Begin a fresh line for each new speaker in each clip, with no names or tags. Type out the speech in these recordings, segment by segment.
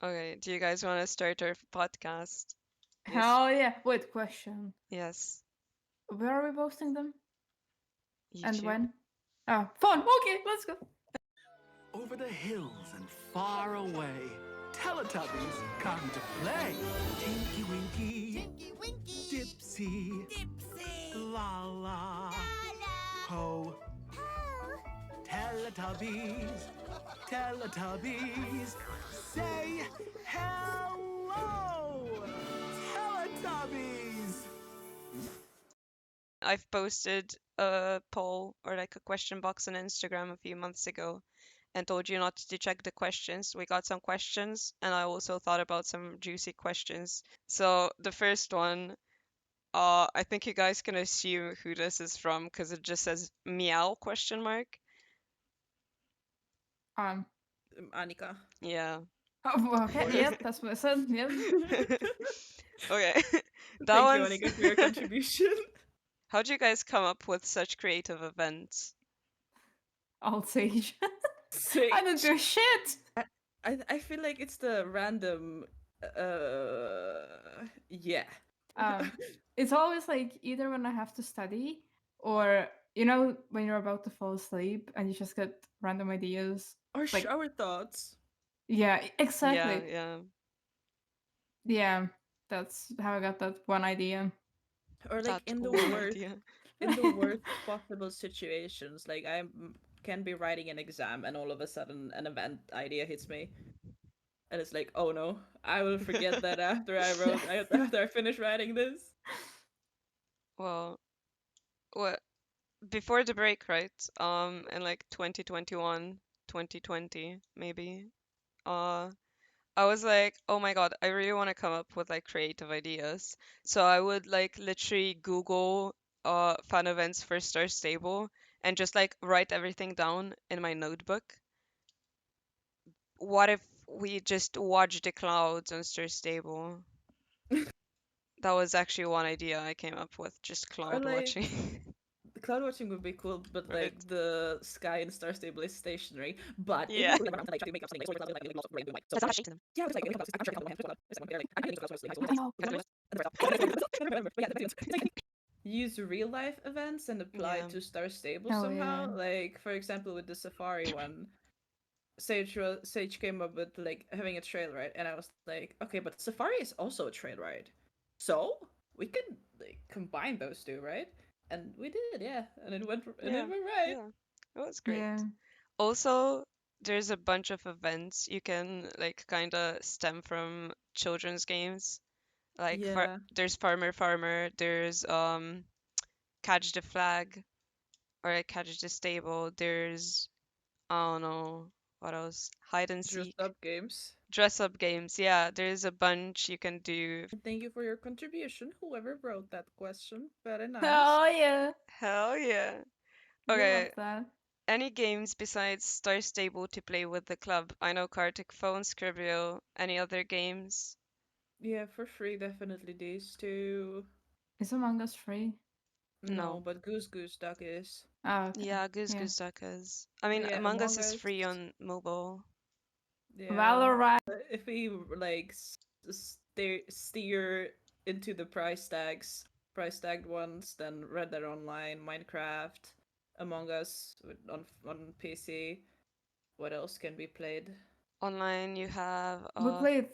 Okay, do you guys want to start our podcast?
Yes.
Hell yeah. Wait, question.
Yes,
Where are we posting them? And
YouTube.
when? Oh, phone. Okay, let's go.
Over the hills and far away, Teletubbies come to play. Tinky Winky, Dipsy, Lala, Ho, Teletubbies, Teletubbies, say hello, Teletubbies.
I've posted a poll or like a question box on Instagram a few months ago and told you not to check the questions. We got some questions, and I also thought about some juicy questions. So the first one, I think you guys can assume who this is from because it just says meow question mark.
Um.
Annika.
Yeah.
Oh, okay. Yep, that's what I said. Yep.
Okay. That
Thank you,
one's
Annika, for your contribution.
How do you guys come up with such creative events?
Alt Sage.
Sage.
I didn't do shit.
I feel like it's the random. Yeah.
It's always like either when I have to study or you know when you're about to fall asleep and you just get random ideas.
Or
Like-
shower thoughts.
Yeah,
Yeah,
exactly.
yeah.
Yeah, that's how I got that one idea.
Or like
That
in the
one
worst,
idea.
in the worst possible situations. Like can be writing an exam and all of a sudden an event idea hits me. And it's like, oh no, I will forget that after I finish writing this.
Well, what before the break, right? In like 2021, 2020, maybe. Uh, I was like, oh my God, I really want to come up with like creative ideas. So I would like literally Google fan events for Star Stable and just like write everything down in my notebook. What if we just watch the clouds on Star Stable? That was actually one idea I came up with, just
Or
cloud
like
watching.
the cloud watching would be cool, but
Right.
like the sky in Star Stable is stationary. But
Yeah.
if you like try to make up something like
That's not actually them.
yeah, it's like I'm sure a couple hands.
I know.
Use real life events and apply
Yeah.
to Star Stable
Oh,
somehow.
yeah.
Like for example, with the Safari one, Sage came up with like having a trail ride, and I was like, okay, but Safari is also a trail ride, so we can like combine those two, right? And we did, yeah, and it went
Yeah.
right.
Yeah. It was great.
Yeah.
Also, there's a bunch of events you can like kind of stem from children's games. Like
Yeah.
there's Farmer, there's Catch the Flag or like Catch the Stable. There's I don't know what else. Hide and
Dressed
seek.
up games.
Dress up games. Yeah, there's a bunch you can do.
Thank you for your contribution, whoever wrote that question. Very nice.
Oh yeah.
Hell yeah.
We love
Okay,
that.
any games besides Star Stable to play with the club? I know Kartik Phone, Scribble. Any other games?
Yeah, for free, definitely these two.
Is Among Us free?
No,
No.
but Goose Duck is.
Oh, okay.
Yeah, Goose
Yeah.
Goose Duck is. I mean,
But yeah,
Among Us
Among
is
Us.
free on mobile.
Yeah.
Valorant.
If we like steer into the price tagged ones, then Red Dead Online, Minecraft, Among Us on PC. What else can be played?
Online, you have
We played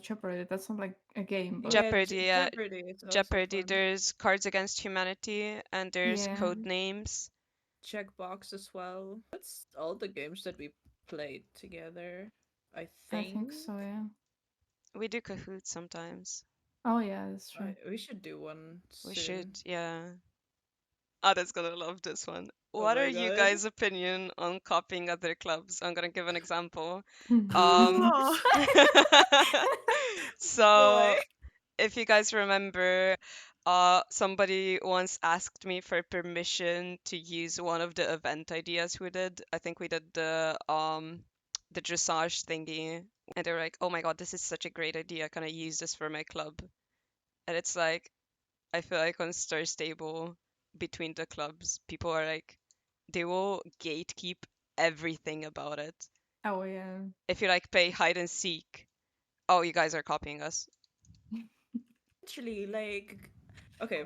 Jeopardy. That's not like a game, but
Jeopardy. Yeah,
Jeopardy is also
Jeopardy.
fun.
There's Cards Against Humanity, and there's
Yeah.
Code Names.
Checkbox as well. That's all the games that we played together. I
I
think.
think so. Yeah.
We do Kahoot sometimes.
Oh yeah, that's true.
We should do one
We
soon.
should, yeah. Ada's gonna love this one.
Oh
What
my
are you
God.
guys' opinion on copying other clubs? I'm gonna give an example.
Oh,
So,
boy.
if you guys remember, somebody once asked me for permission to use one of the event ideas we did. I think we did the dressage thingy, and they were like, "Oh my God, this is such a great idea. Can I use this for my club?" And it's like, I feel like on Star Stable, between the clubs, people are like, they will gatekeep everything about it.
Oh yeah.
If you like play hide and seek, oh, you guys are copying us.
Literally, like, okay,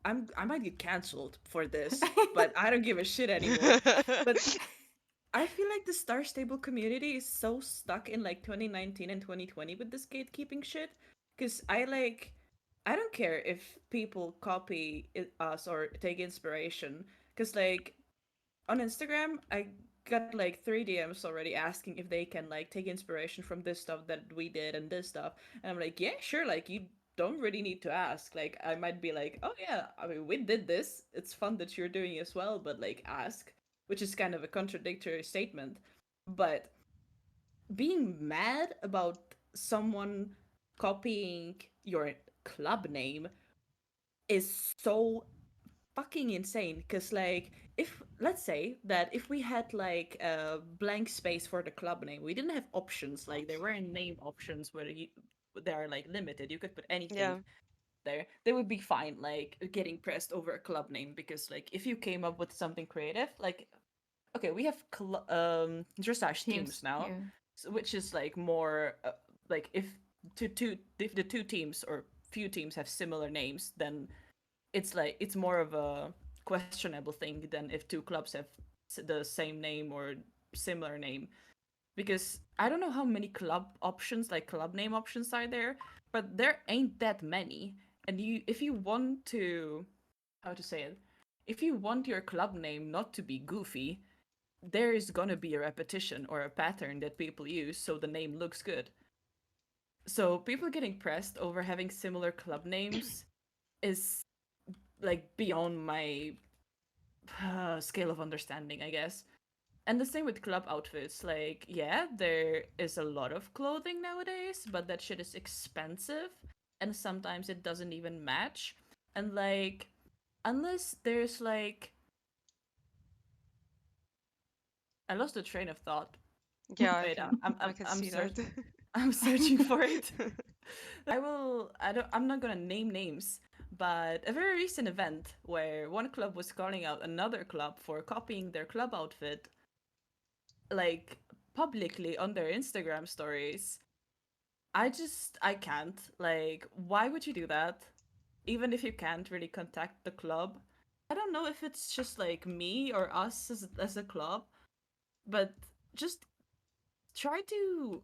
I might get cancelled for this, but I don't give a shit anymore. But I feel like the Star Stable community is so stuck in like 2019 and 2020 with this gatekeeping shit. Because I don't care if people copy us or take inspiration. Because, like, on Instagram, I got like 3 DMs already asking if they can like take inspiration from this stuff that we did and this stuff. And I'm like, yeah, sure, like you don't really need to ask. Like I might be like, oh yeah, I mean we did this. It's fun that you're doing as well, but like ask, which is kind of a contradictory statement. But being mad about someone copying your club name is so fucking insane because like if let's say that if we had like a blank space for the club name, we didn't have options, like there weren't name options where they are like limited, you could put anything
Yeah.
there, they would be fine like getting pressed over a club name. Because like if you came up with something creative, like okay, we have dressage teams
Teams.
now,
Yeah.
which is like more like if the two teams or few teams have similar names, then it's like it's more of a questionable thing than if two clubs have the same name or similar name. Because I don't know how many club options, like club name options, are there, but there ain't that many. And you, if you want to, how to say it, if you want your club name not to be goofy, there is gonna be a repetition or a pattern that people use so the name looks good. So people getting pressed over having similar club names is like beyond my scale of understanding, I guess. And the same with club outfits. Like, yeah, there is a lot of clothing nowadays, but that shit is expensive, and sometimes it doesn't even match. And like, unless there's like, I lost the train of thought.
Yeah,
Wait,
I can see that.
I'm searching for it. I will. I don't. I'm not gonna name names, but a very recent event where one club was calling out another club for copying their club outfit, like publicly on their Instagram stories. I can't. Like, why would you do that? Even if you can't really contact the club. I don't know if it's just like me or us as a club, but just try to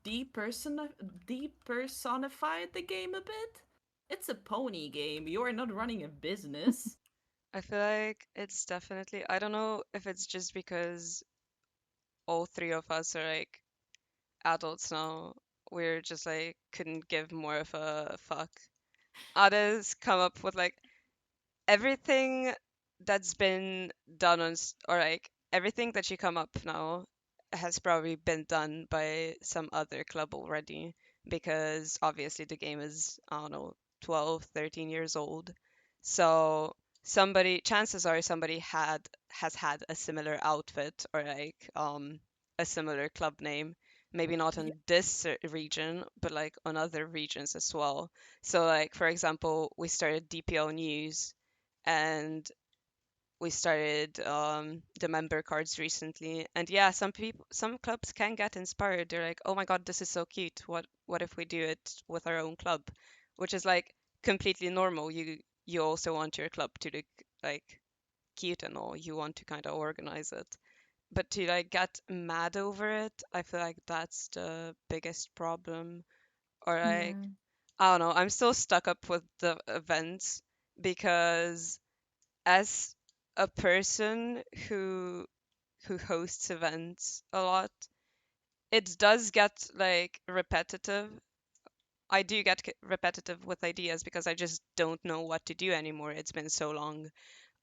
deperson depersonify the game a bit. It's a pony game. You are not running a business.
I feel like it's definitely, I don't know if it's just because all three of us are like adults now. We're just like couldn't give more of a fuck. Others come up with like everything that's been done or like everything that you come up now has probably been done by some other club already because obviously the game is, I don't know, 12, 13 years old. So somebody, chances are somebody has had a similar outfit or like a similar club name. Maybe not
Yeah.
in this region, but like on other regions as well. So like for example, we started DPL News and we started the member cards recently. And yeah, some clubs can get inspired. They're like, oh my god, this is so cute. What if we do it with our own club? Which is like completely normal. You also want your club to look like cute and all. You want to kind of organize it. But to like get mad over it, I feel like that's the biggest problem. Or like,
Yeah.
I don't know, I'm still stuck up with the events because as a person who hosts events a lot, it does get like repetitive. I do get repetitive with ideas because I just don't know what to do anymore. It's been so long.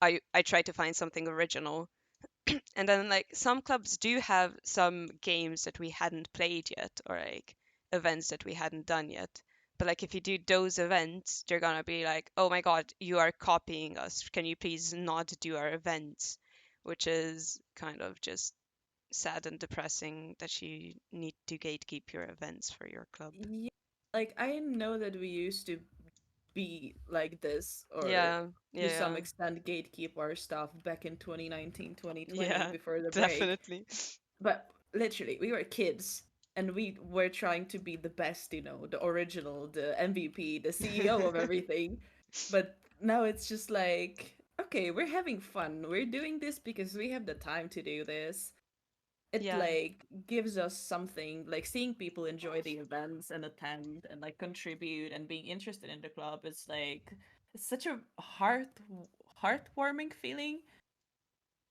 I try to find something original. And then like some clubs do have some games that we hadn't played yet or like events that we hadn't done yet. But like if you do those events, they're gonna be like, "Oh my God, you are copying us. Can you please not do our events?" Which is kind of just sad and depressing that you need to gatekeep your events for your club.
Yeah. Like I know that we used to be like this, or
Yeah,
to some
yeah,
extent gatekeep our stuff back in 2019, 2020
yeah,
before the break.
definitely.
But literally, we were kids, and we were trying to be the best, the original, the MVP, the CEO of everything. But now it's just like, okay, we're having fun. We're doing this because we have the time to do this. It
Yeah.
like gives us something, like seeing people enjoy the events and attend and like contribute and being interested in the club. It's such a heartwarming feeling,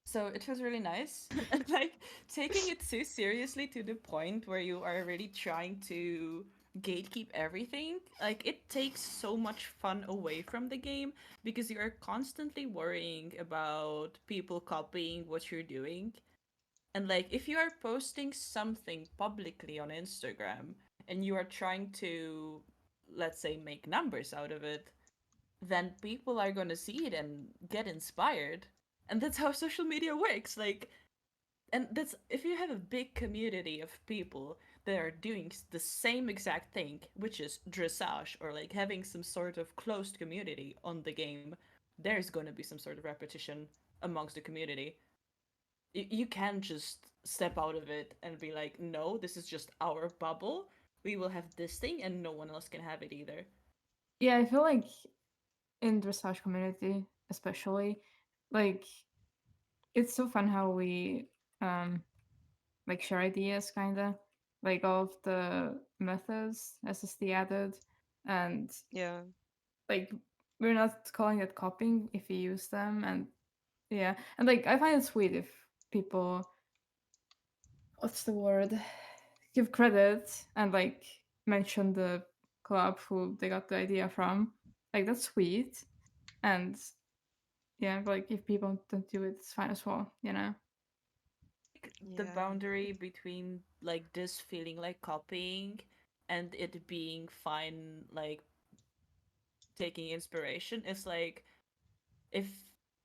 so it was really nice. And like taking it so seriously to the point where you are really trying to gatekeep everything, like it takes so much fun away from the game because you are constantly worrying about people copying what you're doing. And like if you are posting something publicly on Instagram and you are trying to, let's say, make numbers out of it, then people are going to see it and get inspired. And that's how social media works. Like, and that's if you have a big community of people that are doing the same exact thing, which is dressage or like having some sort of closed community on the game, there's going to be some sort of repetition amongst the community. You can't just step out of it and be like, no, this is just our bubble. We will have this thing and no one else can have it either.
Yeah, I feel like in dressage community, especially, like it's so fun how we um like share ideas, kinda like all of the methods SSD added, and
Yeah.
like we're not calling it copying if you use them, and yeah, and like I find it sweet if people, what's the word, give credit and like mention the club who they got the idea from. Like that's sweet, and yeah, like if people don't do it, it's fine as well.
The
Yeah.
boundary between like this feeling like copying and it being fine, like taking inspiration, is like, if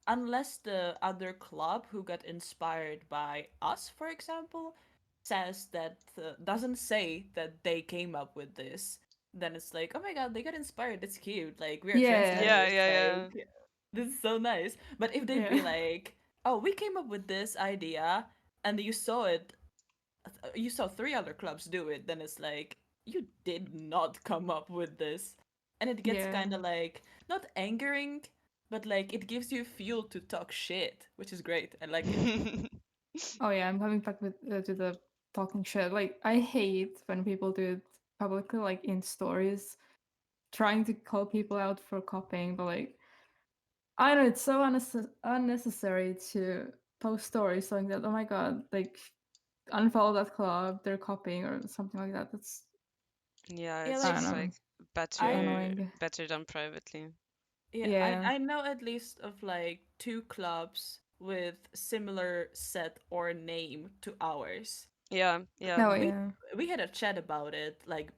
unless the other club who got inspired by us, for example, says that doesn't say that they came up with this, then it's like, oh my god, they got inspired, it's cute, like we are
Yeah,
Yeah,
trendsetters,
yeah, yeah.
like this is so nice. But if they'd be
yeah,
like, oh, we came up with this idea and you saw it, you saw three other clubs do it, then it's like, you did not come up with this. And it gets
yeah.
kind of like, not angering, but like it gives you fuel to talk shit, which is great. I like it.
Oh yeah, I'm coming back with to the talking shit. Like I hate when people do it publicly, like in stories, trying to call people out for copying. But like, I know it's so unnecessary to post stories saying that, oh my god, like unfollow that club, they're copying or something like that. That's,
Yeah,
Yeah,
it's
I don't
just
like
know,
like
I
better
annoying.
better done privately.
yeah, I
Yeah.
I know at least of like two clubs with similar set or name to ours.
Yeah, yeah.
Oh
We
yeah.
we had a chat about it, like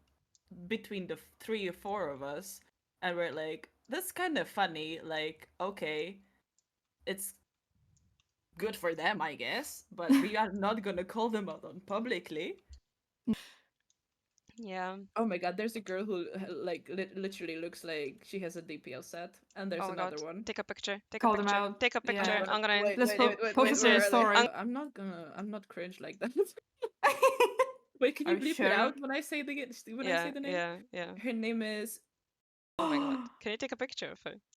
between the three or four of us, and we're like, that's kind of funny. Like, okay, it's good for them, I guess, but we are not gonna call them out on publicly.
Yeah.
Oh my god, there's a girl who like literally looks like she has a DPL set, and
Oh
there's
my God.
another one.
Take a picture. Take a
Call them
picture.
out.
Take a
I'm
picture.
Yeah.
gonna
I'm gonna.
Let's post it
wait,
in a
where are they?
story.
I'm not cringe like that. Wait, can
Are
you
you
bleep it
sure?
out when I say
Yeah,
the name?
yeah, yeah.
Her name is
Oh my God. Can you take a picture of her?